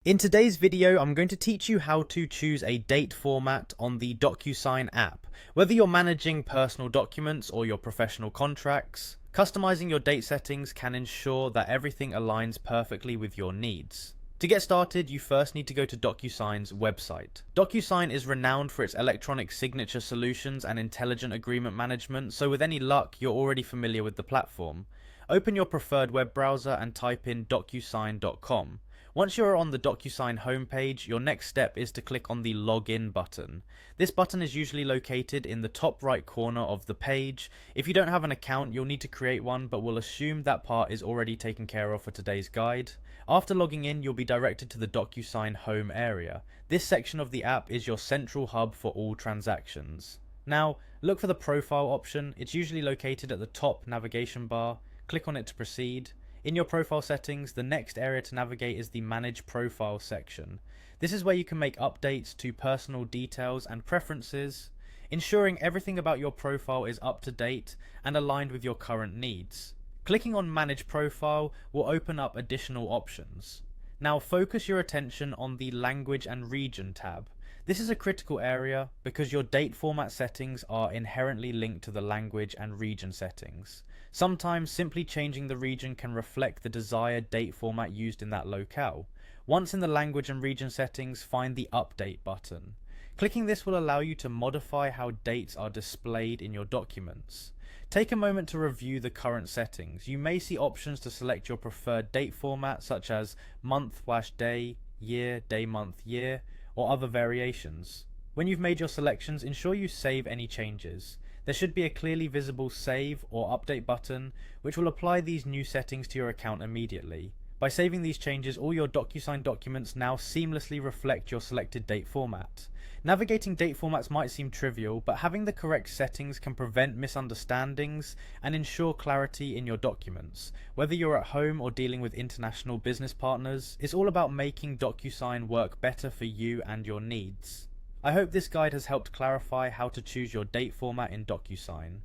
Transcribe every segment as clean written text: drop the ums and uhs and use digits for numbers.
In today's video, I'm going to teach you how to choose a date format on the Docusign app. Whether you're managing personal documents or your professional contracts, customizing your date settings can ensure that everything aligns perfectly with your needs. To get started, you first need to go to Docusign's website. Docusign is renowned for its electronic signature solutions and intelligent agreement management, so with any luck, you're already familiar with the platform. Open your preferred web browser and type in docusign.com. Once you're on the Docusign homepage, your next step is to click on the Login button. This button is usually located in the top right corner of the page. If you don't have an account, you'll need to create one, but we'll assume that part is already taken care of for today's guide. After logging in, you'll be directed to the Docusign home area. This section of the app is your central hub for all transactions. Now, look for the profile option. It's usually located at the top navigation bar. Click on it to proceed. In your profile settings, the next area to navigate is the Manage Profile section. This is where you can make updates to personal details and preferences, ensuring everything about your profile is up to date and aligned with your current needs. Clicking on Manage Profile will open up additional options. Now focus your attention on the Language and Region tab. This is a critical area because your date format settings are inherently linked to the language and region settings. Sometimes simply changing the region can reflect the desired date format used in that locale. Once in the language and region settings, find the Update button. Clicking this will allow you to modify how dates are displayed in your documents. Take a moment to review the current settings. You may see options to select your preferred date format such as month/day, year, day, month, year, or other variations. When you've made your selections, ensure you save any changes. There should be a clearly visible Save or Update button, which will apply these new settings to your account immediately. By saving these changes, all your Docusign documents now seamlessly reflect your selected date format. Navigating date formats might seem trivial, but having the correct settings can prevent misunderstandings and ensure clarity in your documents. Whether you're at home or dealing with international business partners, it's all about making Docusign work better for you and your needs. I hope this guide has helped clarify how to choose your date format in Docusign.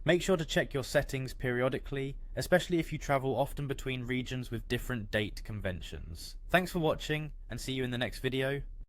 Make sure to check your settings periodically, especially if you travel often between regions with different date conventions. Thanks for watching, and see you in the next video.